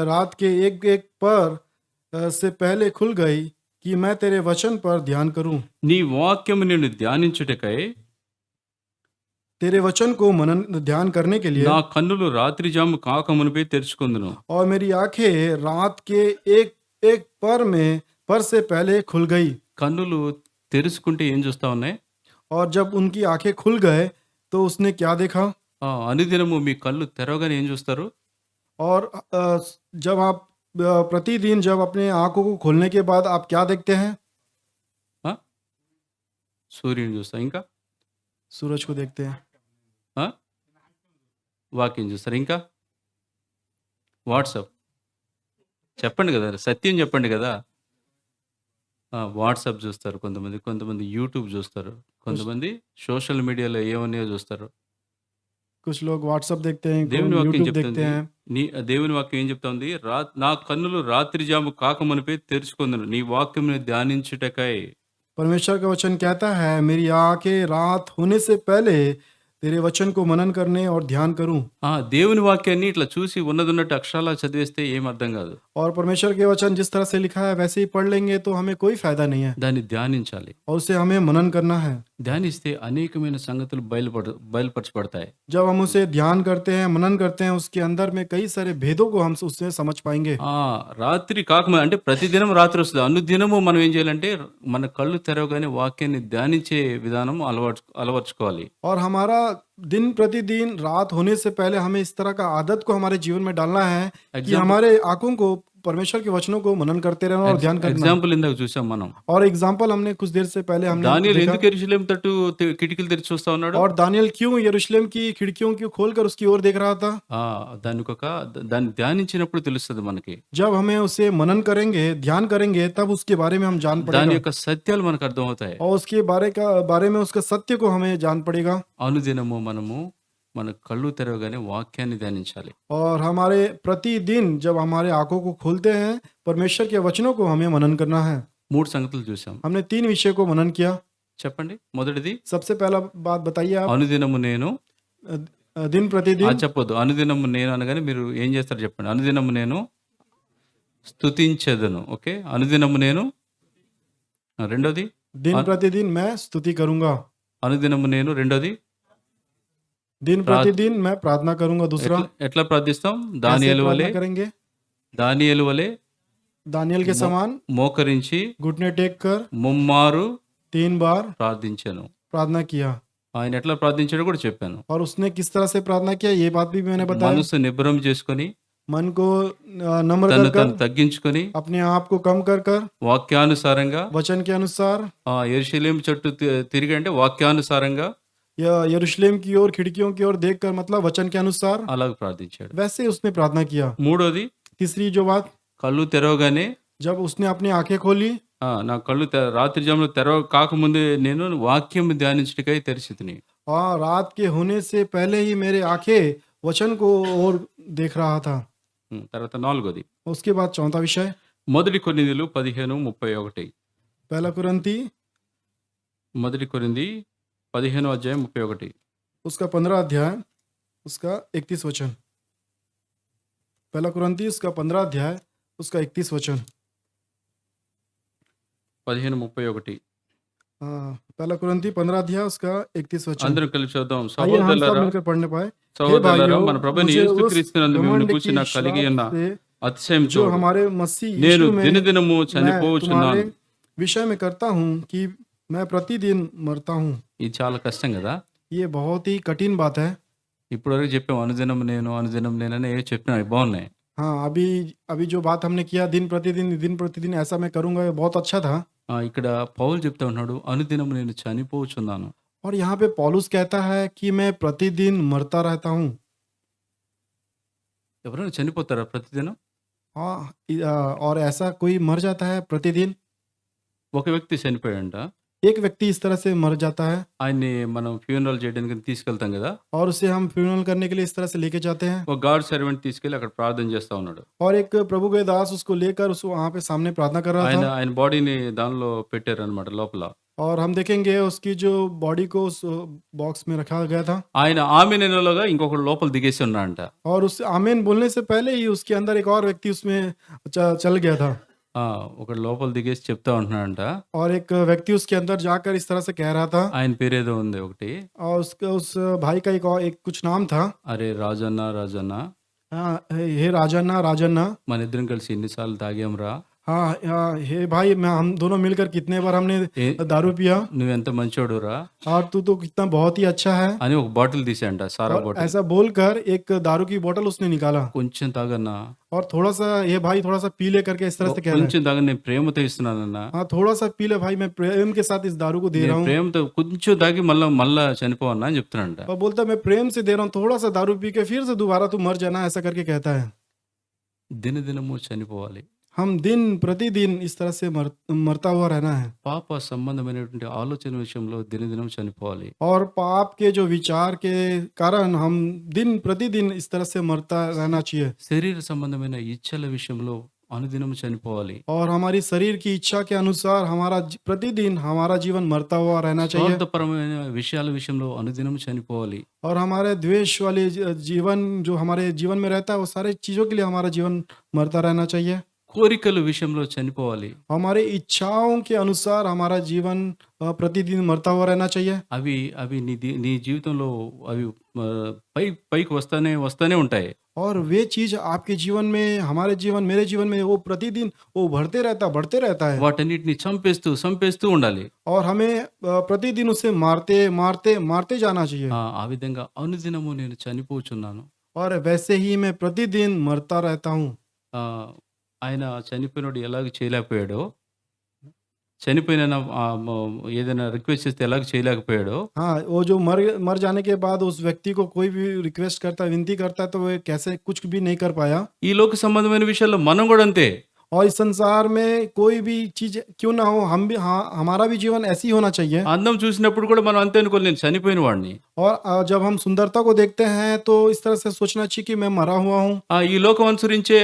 रात के एक एक पर से पहले खुल गई कि मैं तेरे वचन पर ध्यान करूं। నీ వాక్యము నేను ధ్యానించుటకై तेरे वचन को मनन ध्यान करने के लिए। నా కన్నులు రాత్రి జాము కాకమునిపై తెరుచుకుందును. और मेरी आंखें रात के एक एक पर से पहले खुल गई। కన్నులు తెరుచుకుంటే ఏం చూస్తా ఉన్నాయి? और जब उनकी आंखें खुल गए तो उसने क्या देखा? అనుదినము మీ కళ్ళు తెరవగానే ఏం చూస్తారు? और जब आप प्रतिदिन जब अपने आंखों को खोलने के बाद आप क्या देखते हैं? ఆ? సూర్యుని చూస్తారు, ఇంకా सूरज को देखते हैं। ఆ? వాక్యం చూస్తారు, ఇంకా వాట్సాప్. చెప్పండి కదా, సత్యం చెప్పండి కదా. వాట్సాప్ చూస్తారు కొంతమంది, కొంతమంది యూట్యూబ్ చూస్తారు, కొంతమంది సోషల్ మీడియాలో ఏమన్నాయో చూస్తారు. कुछ लोग व्हाट्सएप देखते हैं, దేవుని कौन వాక్యం यूट्यूब देखते చెప్తుంది, हैं। దేవుని వాక్యం ఏం చెప్తుంది? నా కన్నులు రాత్రి జాము కాకమునిపై తెరుచుకుందును నీ వాక్యమును ధ్యానించుటకై. परमेश्वर का वचन कहता है, मेरी आंखें रात होने से पहले तेरे वचन को मनन करने और ध्यान करूं। దేవుని వాక్యాన్ని ఇట్లా చూసి ఉన్నదున్నట్టు అక్షరాలా చదివేస్తే ఏం అర్థం కాదు. और परमेश्वर के वचन जिस तरह से लिखा है वैसे ही पढ़ लेंगे तो हमें कोई फायदा नहीं है, దాన్ని ధ్యానించాలి. और उसे हमें मनन करना है। ధ్యానిస్తే అనేకమైన సంగతులు బయలుపరచబడతాయి. जब हम उसे ध्यान करते हैं, मनन करते हैं, उसके अंदर में कई सारे भेदों को हम उससे समझ पाएंगे। రాత్రి కాకముందు అంటే ప్రతిదినం రాత్రి వస్తుంది. అనుదినము మనం ఏం చేయాలంటే మన కళ్ళు తెరవగానే వాక్యాన్ని ధ్యానించే విధానం అలవర్చుకోవాలి. और हमारा दिन प्रतिदिन रात होने से पहले हमें इस तरह का आदत को हमारे जीवन में डालना है कि Example- हमारे आंखों को परमेश्वर के वचनों को मनन करते रहना और ध्यान करना। ఎగ్జాంపుల్ ఇందాక చూసాం మనం. और एग्जाम्पल हमने कुछ देर से पहले हमने దానియేలు देखा। ఎందుకు యెరూషలేము తట్టు కిటికీలు తెరిచి చూస్తా ఉన్నాడు? और दानियल क्यों यरूशलेम की खिड़कियों को खोलकर उसकी ओर देख रहा था? దాన్ని ధ్యానించినప్పుడు తెలుస్తుంది మనకి. जब हमें उसे मनन करेंगे, ध्यान करेंगे, तब उसके बारे में हम जान దాని पड़ेगा, యొక్క సత్యాలు మనకు అర్థమవుతాయి. और उसके बारे में उसका सत्य को हमें जान पड़ेगा। అనుదినము మనము మన కళ్ళు తెరవగానే వాక్యాన్ని ధ్యానించాలి. और हमारे प्रतिदिन जब हमारे आंखों को खोलते हैं परमेश्वर के वचनों को हमें मनन करना है। 3 సంగతులు చూసాం. हमने 3 विषय को मनन किया। చెప్పండి. మొదటిది सबसे पहला बात बताइए आप। అనుదినము నేను. दिन प्रतिदिन। చెప్పొద్దు. అనుదినము నేను అనగానే మీరు ఏం చేస్తారు చెప్పండి. అనుదినము నేను స్తుతించెదను. ఓకే, అనుదినము నేను. రెండోది दिन प्रतिदिन मैं स्तुति करूंगा। అనుదినము నేను. రెండోది दिन प्रतिदिन मैं प्रार्थना करूंगा। दूसरा ఎట్లా ప్రార్థిస్తాం? कैसे దానియేలు వలె, प्रार्थना करेंगे? దానియేలు వలె दानियल के समान మోకరించి घुटने टेक कर ముమ్మారు 3 बार ప్రార్థించాను. प्रार्थना किया। ఆయన ఎట్లా ప్రార్థించాడో కూడా చెప్పాను. और उसने किस तरह से प्रार्थना किया ये बात भी मैंने बताया। మనసు నిబ్బరం చేసుకొని, मन को नम्र తను कर తను తగ్గించుకొని, अपने आप को कम कर వాక్యానుసారంగా वचन के अनुसार యెరూషలేము చుట్టూ తిరిగి, అంటే వాక్యానుసారంగా या यरूशलेम की ओर खिड़कियों की ओर देखकर, मतलब वचन के अनुसार అలాగ ప్రార్థించాడు. वैसे उसने प्रार्थना किया। మూడోది तीसरी जो बात, కళ్ళు తెరవగానే जब उसने अपनी आंखें खोली, నా కళ్ళు రాత్రి జాములో కాకముందే నేను వాక్యం ధ్యానించటకై తెరిచితిని. और रात के होने से पहले ही मेरे आंखें वचन को और देख रहा था। తర్వాత నాలుగోది उसके बाद चौथा विषय, మొదటి కొరింథీయులు 15:31. पहला कुरिन्थी మొదటి కొరింథీ 15:31. उसका 15 अध्याय उसका 31 वचन। पहला कुरिन्थी उसका 15 अध्याय उसका 31 वचन। 15:31. पहला कुरिन्थी 15 अध्याय उसका 31 वचन। అందరం కలిసి చదువుదాం. आइए हम सब సహోదరులారా, मिलकर पढ़ने पाए। हे సహోదరులారా, भाइयों, మన ప్రభువైన मुझे उस యేసుక్రీస్తునందు మిమ్మల్ని घमंड గూర్చి की నాకు కలిగి ఉన్న श्राप से అతిశయం जो చూడు. हमारे मसीह నేను यीशु में దినదినము मैं చనిపోవచ్చున్నాను. तुम्हारे विषय में करता हूँ कि मैं प्रतिदिन मरता हूँ। ఇది చాలా కష్టం కదా. ये बहुत ही कठिन बात है। ఇప్పుడు వరకు చెప్పాం అనుదినం నేనని ఏ చెప్పినా బాగున్నాయి. हाँ, अभी जो बात हमने किया दिन प्रतिदिन ऐसा मैं करूंगा, ये बहुत अच्छा था। ఇక్కడ పౌలు చెప్తా ఉన్నాడు, అనుదినము నేను చనిపోవచ్చున్నాను. और यहाँ पे पौलुस कहता है कि मैं प्रतिदिन मरता रहता हूँ। ఎవరైనా చనిపోతారా ప్రతిదినం? हाँ, और ऐसा कोई मर जाता है प्रतिदिन? ఒక వ్యక్తి చనిపోయాడంట. एक व्यक्ति इस तरह से मर जाता है ఆయన్ని మనం ఫ్యూనరల్ చేయడానికి తీసుకెళ్తాం కదా. और उसे हम फ्यूनरल करने के लिए इस तरह से लेके जाते हैं। ఒక గాడ్ సర్వెంట్ తీసుకెళ్లి అక్కడ ప్రార్థన చేస్తా ఉన్నాడు. और एक प्रभु के दास उसको लेकर उसको वहां पे सामने प्रार्थना कर रहा था। ఆయన బాడీని దానిలో పెట్టారు అనమాట లోపల. और हम देखेंगे उसकी जो बॉडी को उस बॉक्स में रखा गया था ఆయన ఆమెనలోగా ఇంకొకడు లోపల దిగేసి ఉన్నాడంట. और उस आमीन बोलने से पहले ही उसके अंदर एक और व्यक्ति उसमें चल गया था ఆ! ఒకడు లోపల దిగేసి చెప్తా ఉంటున్నాడంట. और एक व्यक्ति उसके अंदर जाकर इस तरह से कह रहा था ఆయన పేరేదో ఉంది ఒకటి. और उस भाई का एक कुछ नाम था అరే రాజన్న, రాజన్న हाँ, हे राजन्ना राजन्ना మనిద్దరం కలిసి ఎన్నిసార్లు తాగాంరా? हाँ हाँ, हे भाई हम दोनों मिलकर कितने बार हमने ఏ दारू पिया నువ్వెంత మంచోడురా और तू तो कितना बहुत ही अच्छा है అని ఒక బాటిల్ తీసాడంట, సారా और బాటిల్. ऐसा बोलकर एक दारू की बोतल उसने निकाला కొంచెం తాగన్నా, और थोड़ा सा ये भाई थोड़ा सा पी ले करके इस तरह से कह रहा है కొంచెం తాగ, నేను ప్రేమతో ఇస్తున్నానన్నా. हाँ थोड़ा सा पी ले भाई मैं प्रेम के साथ इस दारू को दे रहा నేను हूँ ప్రేమతో కొంచెం తాగి మళ్ళా చనిపోవన్నా అని చెప్తున్నాడంట. और बोलता मैं प्रेम से दे रहा हूँ थोड़ा सा दारू पी के फिर से दोबारा तू मर जाना ऐसा करके कहता है దినదినము చనిపోవాలి. हम दिन प्रतिदिन इस तरह से मरता हुआ रहना है పాప సంబంధమైనటువంటి ఆలోచన విషయంలో దినదినం చనిపోవాలి. और पाप के जो विचार के कारण हम दिन प्रतिदिन इस तरह से मरता रहना चाहिए శరీర సంబంధమైన ఇచ్చల విషయంలో అనుదినం చనిపోవాలి. और हमारी शरीर की इच्छा के अनुसार हमारा प्रतिदिन हमारा जीवन मरता हुआ रहना चाहिए స్వార్థపరమైన విషయాల విషయంలో అనుదినం చనిపోవాలి. और हमारे द्वेष वाले जीवन जो हमारे जीवन में रहता है वो सारे चीजों के लिए हमारा जीवन मरता रहना चाहिए కోరికల విషయంలో చనిపోవాలి. हमारे इच्छाओं के अनुसार हमारा जीवन प्रतिदिन मरता हुआ रहना चाहिए అవి అవి నీ జీవితంలో అవి పైకి వస్తానే ఉంటాయి. और वे चीज आपके जीवन में हमारे जीवन मेरे जीवन में वो प्रतिदिन वो बढ़ते रहता है వాటన్నిటిని చంపేస్తూ ఉండాలి. और हमें प्रतिदिन उसे मारते मारते मारते जाना चाहिए ఆ విధంగా అనుదినము నేను చనిపోచున్నాను. और वैसे ही मैं प्रतिदिन मरता रहता हूँ ఆ, ఆయన చనిపోయినోడు ఎలాగ చేయలేకపోయాడో, చనిపోయిన ఏదైనా రిక్వెస్ట్ చేస్తే ఎలాగ చేయలేకపోయాడో, हाँ वो जो मर जाने के बाद उस व्यक्ति को कोई भी रिक्वेस्ट करता है विनती करता है तो वो कैसे कुछ भी नहीं कर पाया ఈ లోక సంబంధమైన విషయాల్లో మనం కూడా అంతే. और इस संसार में कोई भी चीज क्यों ना हो हम भी हाँ हमारा भी जीवन ऐसी होना चाहिए అందం చూసినప్పుడు కూడా మనం అంతే అనుకోవాలి, నేను చనిపోయిన వాడిని. और जब हम सुंदरता को देखते हैं तो इस तरह से सोचना चाहिए कि मैं मरा हुआ हूँ ఈ లోకం అనుసరించే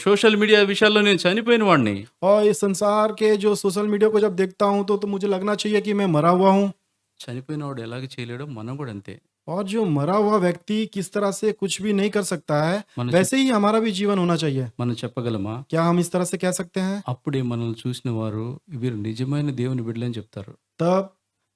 సోషల్ మీడియా విషయాల్లో నేను చనిపోయిన వాడిని. और इस संसार के जो सोशल मीडिया को जब देखता हूँ तो मुझे लगना चाहिए कि मैं मरा हुआ हूँ చనిపోయిన వాడు ఎలాగ చేయలేడో మనం కూడా అంతే. और जो मरा हुआ व्यक्ति किस तरह से कुछ भी नहीं कर सकता है మన वैसे ही हमारा भी जीवन होना चाहिए మనం చెప్పగలమా? क्या हम इस तरह से कह सकते हैं అప్పుడే మనల్ని చూసిన వారు వీరు నిజమైన దేవుని బిడ్డలని చెప్తారు. तब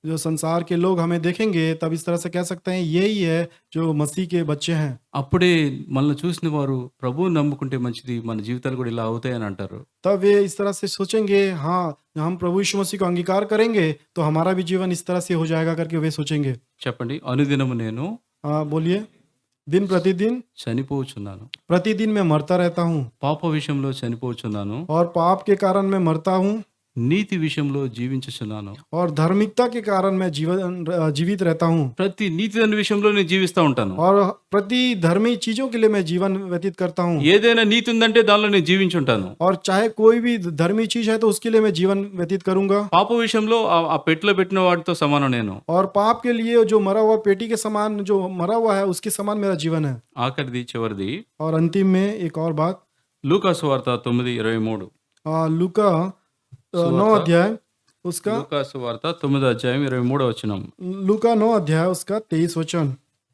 जो संसार के लोग हमें देखेंगे तब इस तरह से कह सकते हैं यही है जो मसीह के बच्चे हैं అప్పుడే మనల్ని చూసిన వారు ప్రభువుని నమ్ముకుంటే మంచిది, మన జీవితాలు కూడా ఇలా అవుతాయని అంటారు. तब वे इस तरह से सोचेंगे हाँ हम प्रभु यीशु मसीह को अंगीकार करेंगे तो हमारा भी जीवन इस तरह से हो जाएगा करके वे सोचेंगे చెప్పండి, అనుదినము నేను हाँ बोलिए दिन प्रतिदिन చనిపోచున్నాను. प्रतिदिन मैं मरता रहता हूँ పాప విషయంలో చనిపోచున్నాను, और पाप के कारण मैं मरता हूँ నీతి విషయంలో జీవించుచున్నాను. और धार्मिकता के कारण मैं जीवित रहता हूँ ప్రతి నీతి అనే విషయంలో నేను జీవిస్తూ ఉంటాను. और प्रति धर्मी चीजों के लिए मैं जीवन व्यतीत करता हूँ ఏదైనా నీతి ఉందంటే దానిలో నేను జీవించుంటాను. और चाहे कोई भी धर्मी चीज है तो उसके लिए मैं जीवन व्यतीत करूंगा పాప విషయంలో ఆ పెట్టెలో పెట్టిన వాడితో సమానం నేను. और पाप के लिए जो मरा हुआ पेटी के समान जो मरा हुआ है उसके समान मेरा जीवन है ఆఖరిది చివరిది और अंतिम में एक और बात లూకాసు వార్త 9:23. लूका 9 अध्याय उसका లూకాసు వార్త 9:23 लूका 9 अध्याय उसका 23 वचन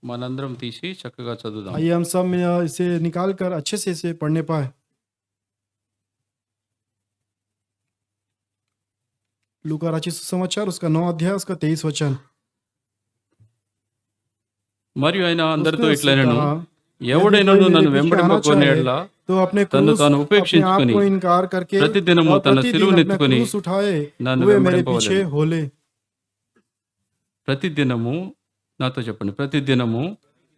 మనందరం తీసి చక్కగా చదువుదాం. आइए हम सब इसे निकाल कर अच्छे से इसे पढ़ने पाए लूका रचित सुसमाचार उसका 9 अध्याय उसका 23 वचन మరియు ఆయన అందరితో उसने ఇట్లనెను, कहा, ఎవడైనను यदि कोई నన్ను मेरे पीछे आना వెంబడింపకొని चाहे, ఎడల तो अपने తను क्रूस తాను अपने आप ఉపేక్షించుకొని को इनकार करके ప్రతిదినము और తన प्रतिदिन సిలువను अपना ఎత్తుకొని क्रूस उठाए నన్ను वे मेरे వెంబడింపవలెను. पीछे होले ప్రతిదినము, నాతో చెప్పండి, ప్రతిదినము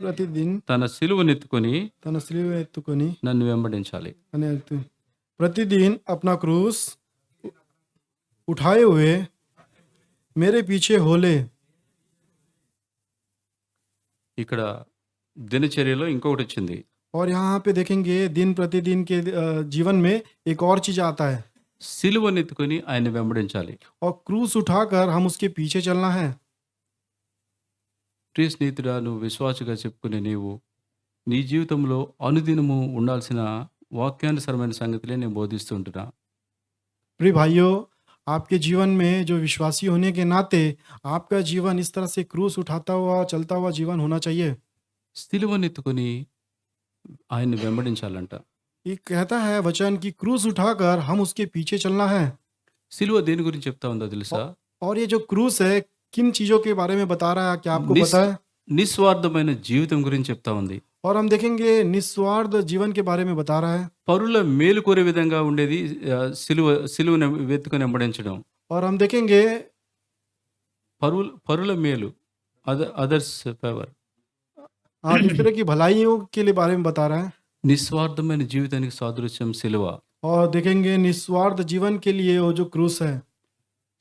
प्रतिदिन తన సిలువను ఎత్తుకొని తన సిలువ ఎత్తుకొని నన్ను వెంబడించాలి. प्रतिदिन अपना क्रूस उठाए हुए मेरे पीछे होले ఇక్కడ దినచర్యలో ఇంకొకటి వచ్చింది. और यहाँ पे देखेंगे दिन प्रतिदिन के जीवन में एक और चीज आता है సిలువను ఎత్తుకొని ఆయన వెంబడించాలి. और क्रूस उठाकर हम उसके पीछे चलना है ప్రియ స్నేహితుడా, నువ్వు విశ్వాసగా చెప్పుకునే నీవు నీ జీవితంలో అనుదినము ఉండాల్సిన వాక్యానుసరమైన సంగతులే నేను బోధిస్తుంటున్నా. प्रिय भाइयों आपके जीवन में जो विश्वासी होने के नाते आपका जीवन इस तरह से क्रूस उठाता हुआ चलता हुआ जीवन होना चाहिए। సిలువనెత్తుకొని ఆయన్ని వెంబడించాలంట. ये कहता है वचन कि क्रूस उठाकर हम उसके पीछे चलना है। సిలువ దేని గురించి చెప్తా ఉందో తెలుసా? और ये जो क्रूस है किन चीजों के बारे में बता रहा है, क्या आपको నిస్ पता है? నిస్వార్థమైన జీవితం గురించి చెప్తా ఉంది. और हम देखेंगे निस्वार्थ जीवन के बारे में बता रहा है। పరుల మేలు కోరే విధంగా ఉండేది సిలువను వెతుకొని వెంబడించడం. और हम देखेंगे పరుల మేలు, అదర్స్ ఫేవర్. दूसरे की भलाइयों के लिए बारे में बता रहा है। నిస్వార్థమైన జీవితానికి సాదృశ్యం సిలువ. और देखेंगे निस्वार्थ जीवन के लिए वो जो क्रूस है।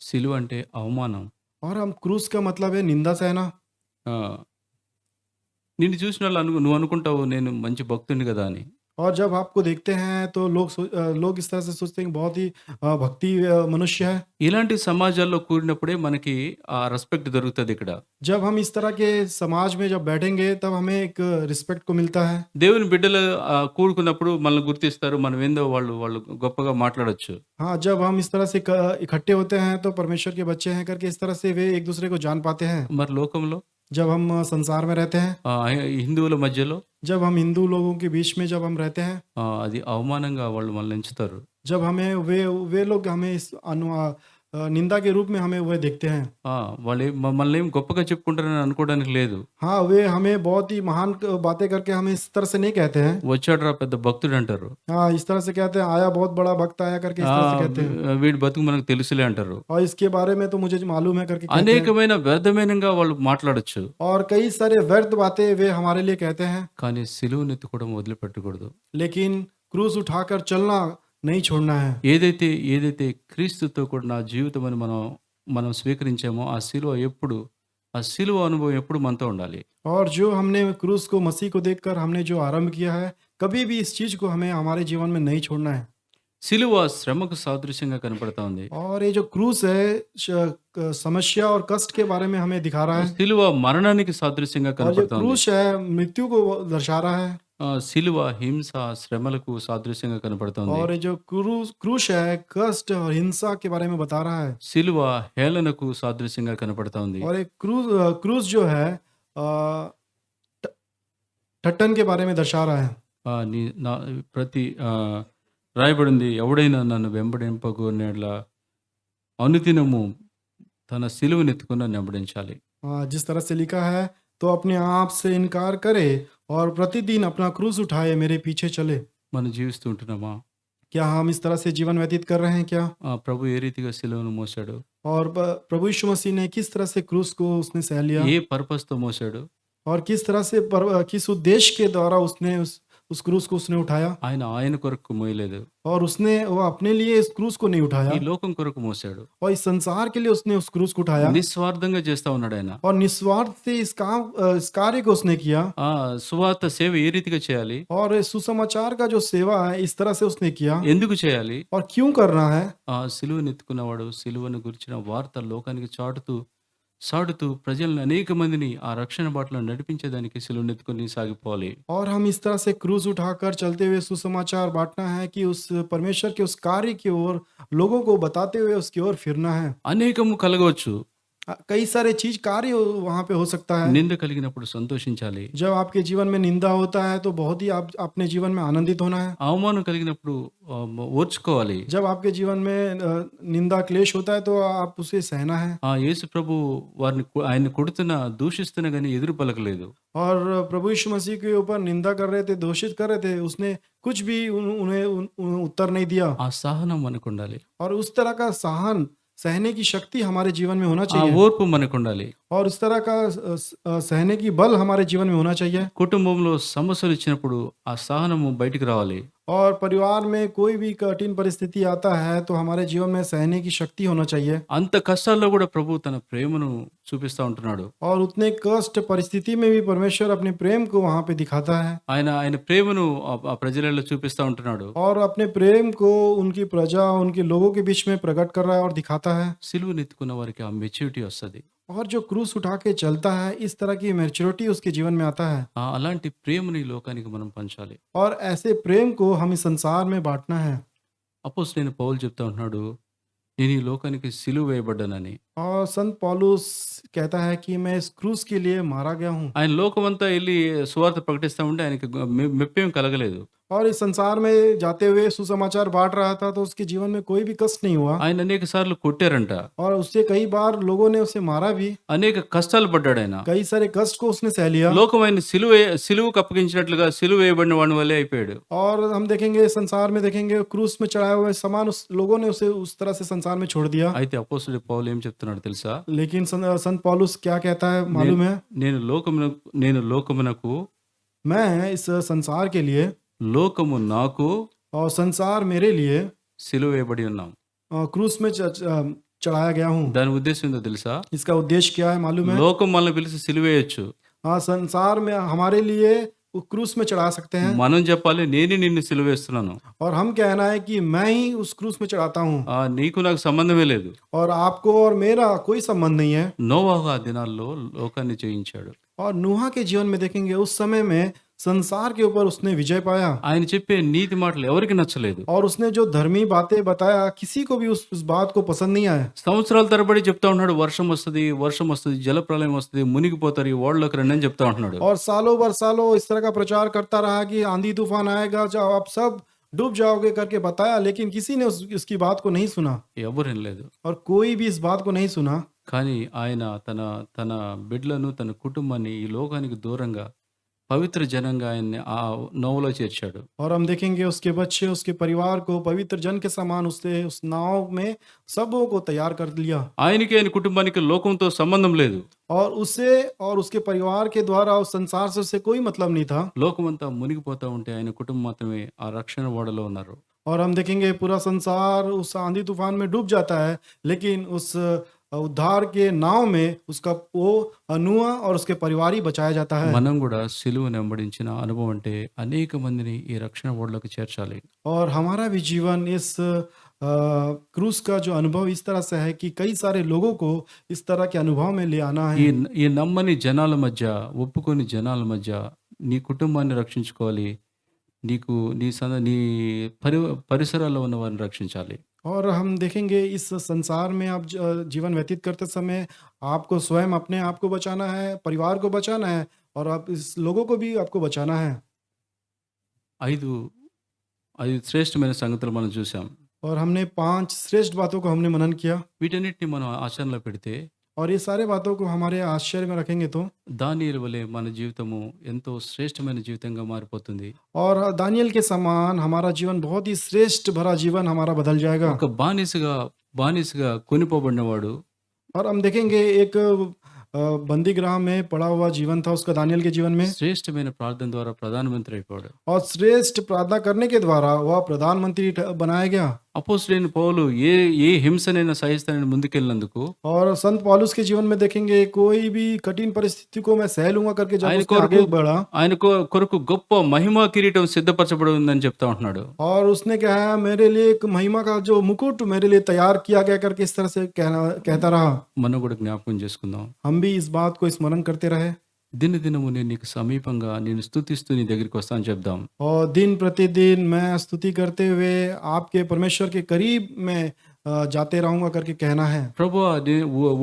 సిలువ అంటే అవమానం. और हम क्रूस का मतलब है निंदा सहना। ఆ, నిన్ను చూసిన వాళ్ళు నువ్వు అనుకుంటావు నేను మంచి భక్తుని కదా అని. और जब आपको देखते हैं तो लोग इस तरह से सोचते हैं कि बहुत ही भक्ति मनुष्य है। ఇలాంటి సమాజాల్లో కూడినప్పుడే మనకి ఆ రెస్పెక్ట్ దొరుకుతుంది ఇక్కడ. जब हम इस तरह के समाज में जब बैठेंगे तब हमें एक रिस्पेक्ट को मिलता है। దేవుని బిడ్డలు కూడుకున్నప్పుడు మనల్ని గుర్తిస్తారు, మనం ఏందో వాళ్ళు గొప్పగా మాట్లాడొచ్చు. हाँ, जब हम इस तरह से इकट्ठे होते हैं तो परमेश्वर के बच्चे हैं करके इस तरह से वे एक दूसरे को जान पाते हैं। మరి లోకంలో जब हम संसार में रहते हैं, హిందువుల మధ్యలో जब हम हिंदू लोगों के बीच में जब हम रहते हैं, అది అవమానంగా వాళ్ళు మనల్ని ఎంచుతారు. जब हमें वे लोग हमें इस निंदा के रूप में हमें वे देखते हैं। వాళ్ళు మమ్మల్ని ఏం గొప్పగా చెప్పుకుంటారని అనుకోవడానికి లేదు. हाँ, वे हमें बहुत ही महान बातें करके हमें इस तरह से नहीं कहते हैं। వచ్చాడురా పెద్ద భక్తుడు అంటారు. हाँ, इस तरह से कहते हैं आया बहुत बड़ा भक्त आया करके इस तरह से कहते हैं। వీడి బతుకు మనకు తెలుసులే అంటారు. और इसके बारे में तो मुझे मालूम है करके कहते हैं। అనేకమైన వ్యర్థమైనగా వాళ్ళు మాట్లాడొచ్చు. और कई सारे व्यर्थ बातें वे हमारे लिए कहते हैं। కానీ సిలువను ఎత్తుకోవడం వదిలిపెట్టకూడదు. लेकिन क्रूस उठाकर चलना नहीं छोड़ना है। ఏదైతే క్రీస్తుతో కూడా నా జీవితం అని మనం స్వీకరించామో ఆ సిలువ అనుభవం ఎప్పుడు మనతో ఉండాలి. और जो हमने क्रूस को मसीह को देखकर हमने जो आरंभ किया है, कभी भी इस चीज को हमें हमारे जीवन में नहीं छोड़ना है। సిలువ శ్రమకు సాదృశ్యంగా కనపడతా ఉంది. और ये जो क्रूस है समस्या और कष्ट के बारे में हमें दिखा रहा है। సిలువ మరణానికి సాదృశ్యంగా और जो కనపడతా ఉంది. क्रूस है मृत्यु को दर्शा रहा है। సిలువ హింస శ్రమలకు సాదృశ్యంగా కనపడుతుంది. और ये जो क्रूस है कष्ट और हिंसा के बारे में बता रहा है। సిలువ హేళనకు సాదృశ్యంగా కనపడతా ఉంది. और एक क्रूस जो है ठट्टन के बारे में दर्शा रहा है। ప్రతి రాయబడింది ఎవడైనా నన్ను వెంబడింపగోనేలా అనుదినము తన సిలువను ఎత్తుకుని నన్ను వెంబడించాలి. जिस तरह से लिखा है तो अपने आप से इनकार करे और प्रतिदिन अपना क्रूस उठाए मेरे पीछे चले। మనం జీవిస్తూ ఉంటున్నామా? क्या हम इस तरह से जीवन व्यतीत कर रहे हैं क्या? ప్రభు ఏ రీతిగా సిలువను మోసాడు, और प्रभु यीशु मसीह ने किस तरह से क्रूस को उसने सह लिया ఏ పర్పస్ తో మోసాడు, और किस तरह से किस उद्देश्य के द्वारा उसने उस क्रूस को उसने उठाया। ఆయన కొరకు మోయలేదు, और उसने वो अपने लिए इस क्रूस को नहीं उठाया ఈ లోకం కొరకు మోసాడు. और इस संसार के लिए उसने उस क्रूस को उठाया నిస్వార్థంగా చేస్తా ఉన్నాడు ఆయన. और निस्वार्थ से इस कार्य को उसने किया। సువార్త సేవ ఏ రీతిగా చేయాలి, और सुसमाचार का जो सेवा है इस तरह से उसने किया ఎందుకు చేయాలి, और क्यों करना है। సిలువను ఎత్తుకున్నవాడు సిలువను గురించిన వార్త లోకానికి సాడుతూ ప్రజలను అనేక మందిని ఆ రక్షణ బాటలో నడిపించేదానికి సిలువను ఎత్తుకొని సాగిపోవాలి. और हम इस तरह से क्रूस उठाकर चलते हुए सुसमाचार बांटना है कि उस परमेश्वर के उस कार्य की ओर लोगों को बताते हुए उसकी ओर फिरना है। అనేకము కలగవచ్చు, कई सारे चीज कार्य वहां पे हो सकता है। నింద కలిగినప్పుడు సంతోషించాలి, जब आपके जीवन में निंदा होता है तो बहुत ही आप अपने जीवन में आनंदित होना है। అవమానం కలిగినప్పుడు ఓర్చుకోవాలి. जब आपके जीवन में निंदा क्लेश होता है तो आप उसे सहना है। యేసు ప్రభు ఆయన కొడుతున్న దూషిస్తున్న గానీ ఎదురు పలకలేదు. और प्रभु यीशु मसीह के ऊपर निंदा कर रहे थे, दोषित कर रहे थे, उसने कुछ भी उन्हें उत्तर नहीं दिया। ఆ సహనం మనకు ఉండాలి, और उस तरह का सहने की शक्ति हमारे जीवन में होना ఆ चाहिए। ఓర్పు మనకు ఉండాలి. और उस तरह का सहने की बल हमारे जीवन में होना चाहिए। కుటుంబంలో సమస్యలు వచ్చినప్పుడు ఆ సహనము బయటికి రావాలి. और परिवार में कोई भी कठिन परिस्थिति आता है तो हमारे जीवन में सहने की शक्ति होना चाहिए। అంత కష్టాల్లో కూడా ప్రభు తన ప్రేమను చూపిస్తా ఉంటున్నాడు. और उतने कष्ट परिस्थिति में भी परमेश्वर अपने प्रेम को वहां पे दिखाता है। ఆయన ప్రేమను ఆ ప్రజలలో చూపిస్తా ఉంటున్నాడు. और अपने प्रेम को उनकी प्रजा उनके लोगों के बीच में प्रकट कर रहा है और दिखाता है। సిలువను ఎత్తుకున్న వారికి ఆ మెచ్యూరిటీ వస్తుంది. और जो क्रूस उठा के चलता है इस तरह की मैच्योरिटी उसके जीवन में आता है। అలాంటి ప్రేమని లోకానికి మనం పంచాలి. और ऐसे प्रेम को हम इस संसार में बांटना है। అపోస్తలుడైన పౌలు చెప్తా ఉంటున్నాడు, నేను ఈ లోకానికి సిలువ వేయబడ్డానని. और संत पौलुस कहता है कि मैं इस क्रूस के लिए मारा गया हूँ। ఆయన లోకమంతా ఎళ్లి సువార్త ప్రకటిస్తా ఉంటే ఆయనకి మెప్పేం కలగలేదు. और इस संसार में जाते हुए सुसमाचार बांट रहा था, तो उसके जीवन में कोई भी कष्ट नहीं हुआ। ఆయన అనేక సార్లు కొట్టారంట. और उससे कई बार लोगों ने उसे मारा भी, అనేక కష్టాలు పడ్డాడు ఆయన. कई सारे कष्ट को उसने सह लिया। లోకం ఆయన సిలువకు అప్పగించినట్లుగా సిలువ వేయబడిన వాడి వల్లే అయిపోయాడు. और हम देखेंगे संसार में देखेंगे क्रूस में चढ़ाए हुए समान उस लोगों ने उसे उस तरह से संसार में छोड़ दिया। అయితే అపోస్తలుడు పౌలు ఏం చెప్తున్నాడు తెలుసా? लेकिन संत पौलुस क्या कहता है मालूम है? నేను లోకమునకు मैं इस संसार के लिए లోకము నాకు और संसार मेरे लिए సిలువ వేయబడి ఉన్నాం. क्रूस में चढ़ाया गया हूँ। దాని ఉద్దేశం ఏందో తెలుసా? इसका उद्देश्य क्या है मालूम है? లోకం మనల్ని పిలిచి సిలువ వేయొచ్చు. हाँ, संसार में हमारे लिए वो क्रूस में चढ़ा सकते हैं, మనం చెప్పాలి నేనే నిన్ను సిలువ వేస్తున్నాను. और हम कहना है कि मैं ही उस क्रूस में चढ़ाता हूँ, నీకు నాకు సంబంధమే లేదు. और आपको और मेरा कोई संबंध नहीं है। నోవాహు ఆ దినాల్లో లోకాన్ని జయించాడు. और नूहा के जीवन में देखेंगे उस समय में संसार के ऊपर उसने विजय पाया, ఆయన చెప్పే నీతి మాటలు ఎవరికి నచ్చలేదు. और उसने जो धर्मी बातें बताया किसी को भी उस बात को पसंद नहीं आया। సంవత్సరాల తరబడి చెప్తా ఉన్నాడు, వర్షం వస్తుంది, జల ప్రళయం వస్తుంది, మునిగిపోతారు, ఈ ఓడలోకి రండి అని చెప్తా ఉంటున్నాడు. और सालों बर सालों इस तरह का प्रचार करता रहा कि आंधी तूफान आएगा, जब आप सब डूब जाओगे करके बताया, लेकिन किसी ने उसकी बात को नहीं सुना, ఎవరు వినలేదు. और कोई भी इस बात को नहीं सुना। కానీ ఆయన తన బిడ్డలను తన కుటుంబాన్ని ఈ లోకానికి దూరంగా పవిత్ర జనంగా ఆయన్ని ఆ నోవలో చేర్చాడు. और हम देखेंगे उसके बच्चे उसके परिवार को पवित्र जन के समान उसने उस नाव में सबों को तैयार कर लिया, ఆయనకి ఆయన కుటుంబానికి లోకంతో సంబంధం లేదు. और उसे और उसके परिवार के द्वारा उस संसार से उसे कोई मतलब नहीं था। లోకమంతా మునిగిపోతా ఉంటే ఆయన కుటుంబం మాత్రమే ఆ రక్షణ ఓడలో ఉన్నారు. और हम देखेंगे पूरा संसार उस आंधी तूफान में डूब जाता है, लेकिन उस उद्धार के नाव में उसका वो नूहा और उसके परिवार ही बचाया जाता है। మనం కూడా సిలువను వెంబడించిన అనుభవం అంటే అనేక మందిని ఈ రక్షణ ఓడలోకి చేర్చాలి. और हमारा भी जीवन इस क्रूस का जो अनुभव इस तरह से है कि कई सारे लोगों को इस तरह के अनुभव में ले आना ఈ है। ఈ నమ్మని జనాల మధ్య, ఒప్పుకొని జనాల మధ్య నీ కుటుంబాన్ని రక్షించుకోవాలి. నీ పరిసరాల్లో ఉన్న వారిని రక్షించాలి. और हम देखेंगे इस संसार में आप जीवन व्यतीत करते समय आपको स्वयं अपने आप को बचाना है, परिवार को बचाना है, और आप इस लोगों को भी आपको बचाना है। ఐదు శ్రేష్టమైన సంగతులు మనం చూసాం. और हमने 5 श्रेष्ठ बातों को हमने मनन किया, వీటన్నిటిని మనం ఆచరణలో పెడితే और ये सारे बातों को हमारे आश्चर्य में रखेंगे तो దానియేలు వలె మన జీవితము ఎంతో శ్రేష్టమైన జీవితంగా మారిపోతుంది. और दानियल के समान हमारा जीवन बहुत ही श्रेष्ठ भरा जीवन हमारा बदल जाएगा। ఒక బానిసగా కొనిపోబడినవాడు और हम देखेंगे एक बंदी गृह में पड़ा हुआ जीवन था उसका दानियल के जीवन में, శ్రేష్టమైన ప్రార్థన ద్వారా ప్రధానమంత్రి అయిపోయాడు. और श्रेष्ठ प्रार्थना करने के द्वारा वह प्रधानमंत्री बनाया गया। అపోస్తలుడైన పౌలు ఏ హింసనైనా సహిస్తానని ముందుకెళ్ళినందుకు और संत पौलुस के जीवन में देखेंगे कोई भी कठिन परिस्थिति को मैं सह लूंगा करके जब ఆయన उसने आगे बढ़ा, ఆయన కొరకు గొప్ప మహిమా కిరీటం సిద్ధపరచబడి ఉందని చెప్తా ఉంటున్నాడు. और उसने कहा मेरे लिए एक महिमा का जो मुकुट मेरे लिए तैयार किया गया करके इस तरह से कहता रहा। మనం కూడా జ్ఞాపకం చేసుకుందాం. हम भी इस बात को स्मरण करते रहे, దినదినము నేను నీకు సమీపంగా నేను స్తుతిస్తూ నీ దగ్గరికి వస్తాను చెప్దాం. और दिन प्रतिदिन मैं स्तुति करते हुए आपके परमेश्वर के करीब में जाते रहूंगा करके कहना है। ప్రభువా,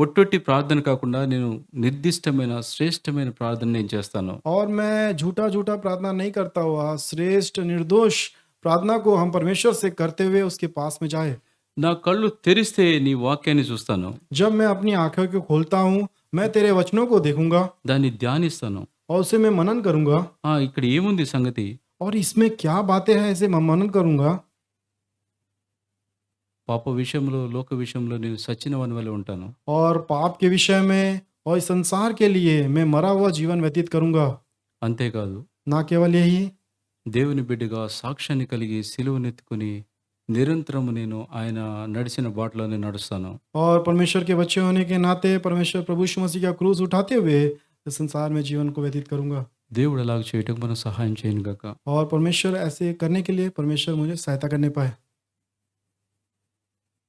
ఒట్టొట్టి ప్రార్థన కాకుండా నేను నిర్దిష్టమైన శ్రేష్టమైన ప్రార్థన నేను చేస్తాను. और मैं झूठा प्रार्थना नहीं करता हुआ श्रेष्ठ निर्दोष प्रार्थना को हम परमेश्वर से करते हुए उसके पास में जाए। నా కళ్ళు తెరిస్తే నీ వాక్యాన్ని చూస్తాను, जब मैं अपनी आंखों को खोलता हूँ मैं तेरे वचनों को देखूंगा, దాన్ని ధ్యానిస్తాను. और उसे मैं मनन करूंगा, ఇక్కడ ఏముంది సంగతి? और इसमें क्या बातें हैं इसे मैं मनन करूंगा। పాప విషయంలో, లోక విషయంలో నేను సచ్చిన వాని వలె ఉంటాను. और पाप के विषय में और इस संसार के लिए मैं मरा हुआ जीवन व्यतीत करूंगा। అంతేకాదు, ना केवल यही, దేవుని బిడ్డగా సాక్ష్యాన్ని కలిగి సిలువనెత్తుకుని నిరంతరము నేను ఆయన నడిచిన బాటలోనే నడుస్తాను. और परमेश्वर के बच्चे होने के नाते परमेश्वर प्रभु यीशु मसीह का क्रूस उठाते हुए इस संसार में जीवन को व्यतीत करूंगा। దేవుడు అలాగ చేయటం మనం సహాయం చేయను గాక. और परमेश्वर ऐसे करने के लिए परमेश्वर मुझे सहायता करने पाए।